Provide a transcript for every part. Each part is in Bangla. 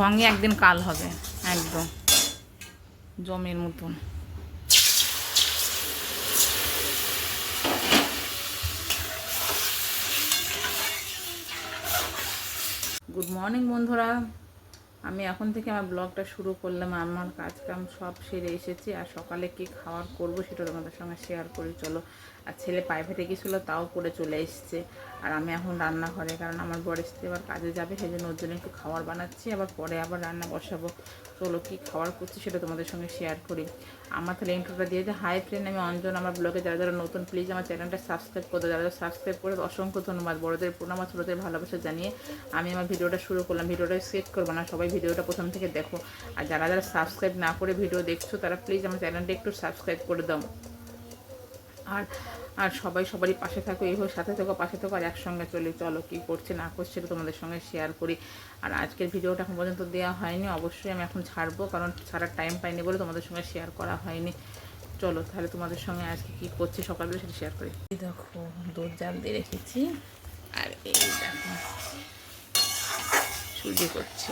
ভঙ্গে একদিন কাল হবে, একদম জমের মতন। গুড মর্নিং বন্ধুরা, আমি এখন থেকে আমার ব্লগটা শুরু করলাম। আমার কাজকাম সব সেরে এসেছি, আর সকালে কি খাওয়ার করব সেটা তোমাদের সঙ্গে শেয়ার করি চলো। আর ছেলে প্রাইভেটে গেছিলো, তাও করে চলে এসছে। আর আমি এখন রান্নাঘরে, কারণ আমার বড় স্ত্রী আবার কাজে যাবে, সেই জন্য ওর জন্য একটু খাবার বানাচ্ছি, আবার পরে আবার রান্না বসাবো। চলো কী খাবার করছি সেটা তোমাদের সঙ্গে শেয়ার করি। আমার তাহলে ইন্ট্রোটা দিয়ে যে হাই ফ্রেন্ড, আমি অঞ্জন। আমার ব্লগে যারা যারা নতুন, প্লিজ আমার চ্যানেলটা সাবস্ক্রাইব করে দাও। যারা যারা সাবস্ক্রাইব করে অসংখ্য ধন্যবাদ। বড়দের প্রণাম, ছোটোদের ভালোবাসা জানিয়ে আমি আমার ভিডিওটা শুরু করলাম। ভিডিওটা স্কিপ করবো না, সবাই ভিডিওটা প্রথম থেকে দেখো। আর যারা যারা সাবস্ক্রাইব না করে ভিডিও দেখছো, তারা প্লিজ আমার চ্যানেলটা একটু সাবস্ক্রাইব করে দাও। আর আর সবাই সবারই পাশে থাকো, এইভাবে সাথে থাকো, পাশে থাকো, আর একসঙ্গে চলো কী করছে না করছে সেটা তোমাদের সঙ্গে শেয়ার করি। আর আজকের ভিডিওটা এখন পর্যন্ত দেওয়া হয়নি, অবশ্যই আমি এখন ছাড়বো, কারণ ছাড়ার টাইম পাইনি বলে তোমাদের সঙ্গে শেয়ার করা হয়নি। চলো তাহলে তোমাদের সঙ্গে আজকে কী করছি সকালবেলা সেটা শেয়ার করি। দেখো দুধ জাল দিয়ে রেখেছি, আর এই দেখো সুজি করছি।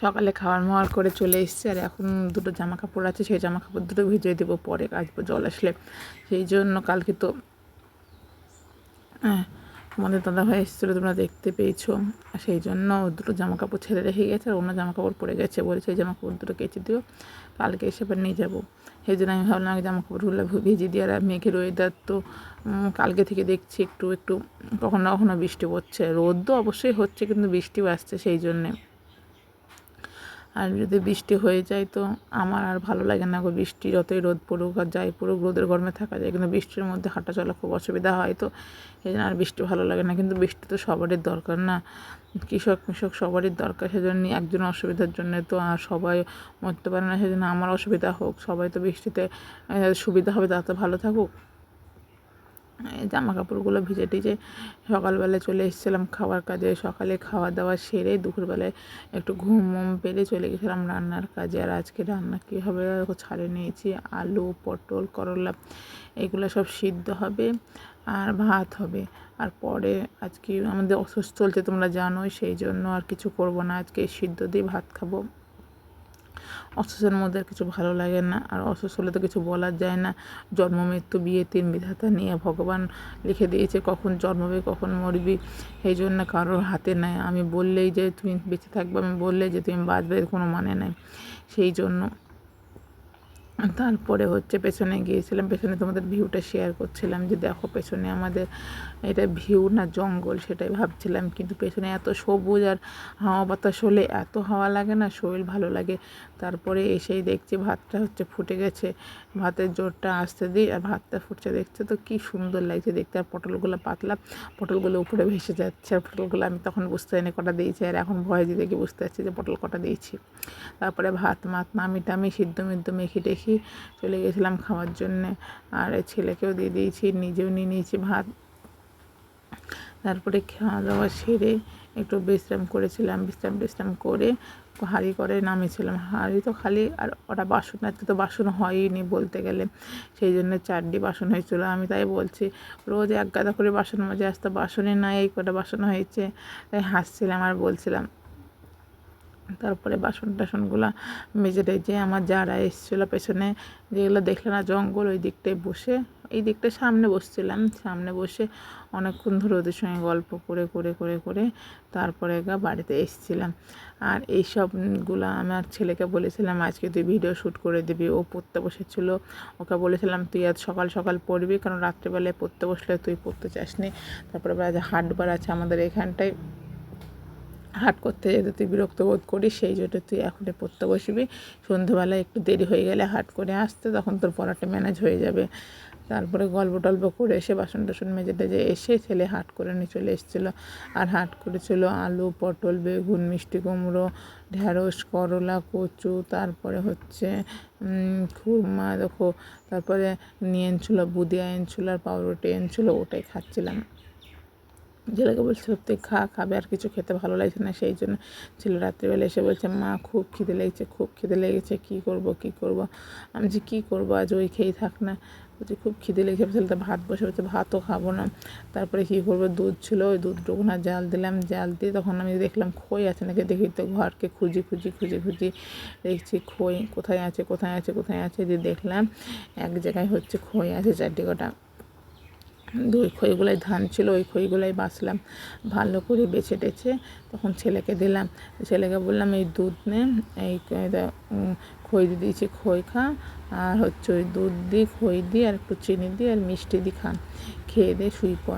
সকালে খাওয়ার মাওয়ার করে চলে এসেছি, আর এখন দুটো জামা কাপড় আছে, সেই জামা কাপড় দুটো ভিজিয়ে দেবো পরে আসবো জল আসলে। সেই জন্য কালকে তো আমাদের দাদাভাই এসেছিলো, তোমরা দেখতে পেয়েছো। আর সেই জন্য দুটো জামা কাপড় ছেড়ে রেখে গেছে, আর অন্য জামা কাপড় পরে গেছে, বলেছে এই জামা কাপড় দুটো কেচে দিও, কালকে এসে আবার নিয়ে যাবো। সেই জন্য আমি ভাবলাম আগে জামা কাপড়গুলো ভিজিয়ে দিই। আর মেঘের ওয়েদার তো কালকে থেকে দেখছি একটু একটু কখনো কখনো বৃষ্টি পড়ছে, রোদ তো অবশ্যই হচ্ছে, কিন্তু বৃষ্টিও আসছে। সেই জন্যে আর যদি বৃষ্টি হয়ে যায় তো আমার আর ভালো লাগে না গো। বৃষ্টি যতই রোদ পড়ুক আর যাই পড়ুক, রোদের গরমে থাকা যায়, কিন্তু বৃষ্টির মধ্যে হাঁটা চলা খুব অসুবিধা হয়, তো সেই জন্য আর বৃষ্টি ভালো লাগে না। কিন্তু বৃষ্টি তো সবারই দরকার না, কৃষক সবারই দরকার। সেজন্য একজন অসুবিধার জন্য তো আর সবাই মরতে পারে না, সেজন্য আমার অসুবিধা হোক, সবাই তো বৃষ্টিতে সুবিধা হবে, তাতে ভালো থাকুক। জামা কাপড়গুলো ভিজে টিজে সকালবেলায় চলে এসেছিলাম খাবার কাজে। সকালে খাওয়া দাওয়া সেরে দুপুরবেলায় একটু ঘুম পেরে চলে গেছিলাম রান্নার কাজে। আর আজকে রান্না কী হবে ছাড়ে নিয়েছি, আলু পটল করলা এগুলো সব সিদ্ধ হবে, আর ভাত হবে। আর পরে আজকে আমাদের অসুস্থ চলছে তোমরা জানোই, সেই জন্য আর কিছু করব না, আজকে সিদ্ধ দিয়ে ভাত খাবো। অসুস্থের মধ্যে কিছু ভালো লাগে না, আর অসুস্থ হলে তো কিছু বলার যায় না। জন্ম মৃত্যু বিয়ে তিন বিধাতা নিয়ে ভগবান লিখে দিয়েছে, কখন জন্মাবে কখন মরবি, সেই জন্য কারোর হাতে নেয়। আমি বললেই যে তুমি বেঁচে থাকবে, আমি বললেই যে তুমি বাঁচবে, এর কোনো মানে নেই। সেই জন্য তারপরে হচ্ছে পেছনে গিয়েছিলাম, পেছনে তোমাদের ভিউটা শেয়ার করছিলাম যে দেখো পেছনে আমাদের এটা ভিউ না জঙ্গল, সেটাই ভাবছিলাম। কিন্তু পেছনে এত সবুজ, আর হাওয়া বাতাস হলে এত হাওয়া লাগে না, শরীর ভালো লাগে। তারপরে এসেই দেখছি ভাতটা হচ্ছে ফুটে গেছে, ভাতের জোরটা আসতে দিই, আর ভাতটা ফুটছে দেখছে তো কি সুন্দর লাগছে দেখতে। আর পটলগুলো পাতলা, পটলগুলো উপরে ভেসে যাচ্ছে, আর পটলগুলো আমি তখন বুঝতে পারিনি কটা দিয়েছি, আর এখন ভয় দিয়ে দেখে বুঝতে পারছি যে পটল কটা দিয়েছি। তারপরে ভাত নামি টামি সিদ্ধ মিদ্ধ মেখে টেখে চলে গেছিলাম খাওয়ার জন্যে। আর ছেলেকেও দিয়ে দিয়েছি, নিজেও নিয়ে নিয়েছি ভাত। তারপরে খাওয়া দাওয়া সেরে একটু বিশ্রাম করেছিলাম, বিশ্রাম করে হাঁড়ি করে নামিয়েছিলাম। হাঁড়ি তো খালি, আর ওটা বাসন, আজকে তো বাসন হয়নি বলতে গেলে, সেই জন্য 4টি বাসন হয়েছিল। আমি তাই বলছি রোজ এক গাদা করে বাসন মাজে, আজ তো বাসনই নাই, এই কটা বাসন হয়েছে। তাই হাসছিলাম আর বলছিলাম তারপরে বাসন টাসনগুলো মেজে টেজে আমার যারা এসেছিলো পেছনে, যেগুলো দেখলে না জঙ্গল, ওই দিকটায় বসে, এই দিকটায় সামনে বসছিলাম, সামনে বসে অনেকক্ষণ ধরে ওদের সঙ্গে গল্প করে করে করে করে তারপরে বাড়িতে এসেছিলাম। আর এইসবগুলো আমার ছেলেকে বলেছিলাম আজকে তুই ভিডিও শ্যুট করে দিবি, ও পড়তে বসেছিলো। ওকে বলেছিলাম তুই আজ সকাল সকাল পড়বি, কারণ রাত্রেবেলায় পড়তে বসলে তুই পড়তে চাসনি। তারপরে আজ হাটবার আছে আমাদের এখানটায়, হাট করতে যেতে তুই বিরক্ত বোধ করিস, সেই জন্য তুই এখনই পড়তে বসবি, সন্ধ্যেবেলায় একটু দেরি হয়ে গেলে হাট করে আসতে তখন তোর পড়াটা ম্যানেজ হয়ে যাবে। তারপরে গল্প টল্প করে এসে বাসন টাসন মেজে টেজে এসে ছেলে হাট করে নিয়ে চলে এসেছিলো। আর হাট করেছিল আলু, পটল, বেগুন, মিষ্টি কুমড়ো, ঢ্যাঁড়স, করলা, কচু, তারপরে হচ্ছে খুরমা দেখো, তারপরে নিয়ে এনেছিলো বুঁদিয়া এনেছিলো আর পাউরুটি এনেছিলো, ওটাই খাচ্ছিলাম। ছেলেকে বলছিলাম তুই খাবে, আর কিছু খেতে ভালো লাগছে না, সেই জন্য ছেলে রাত্রিবেলা এসে বলছে মা খুব খিদে লেগেছে, খুব খিদে লেগেছে, কী করব। আমি যে কী করবো, আজ ওই খেয়েই থাক না। বলছি খুব খিদে লেগেছে, ছেলেটা ভাত বসে বলছে ভাতও খাবো না। তারপরে কী করবো, দুধ ছিল, ওই দুধটুকু না জাল দিলাম, জাল দিয়ে তখন আমি দেখলাম খই আছে নাকি, দেখি তো ঘরকে খুঁজি দেখছি খই কোথায় আছে দিয়ে দেখলাম এক জায়গায় হচ্ছে খই আছে 4 কটা। ওই খইগুলাই ধান ছিল, ওই খইগুলাই বাছলাম ভালো করে বেছে টেছে, তখন ছেলেকে দিলাম। ছেলেকে বললাম এই দুধ নে, এই খই দিয়ে দিয়েছি, খই খা, আর হচ্ছে ওই দুধ দিয়ে খই দিয়ে আর একটু চিনি দিয়ে আর মিষ্টি দিয়ে খা, খেয়ে দিয়ে শুই পড়।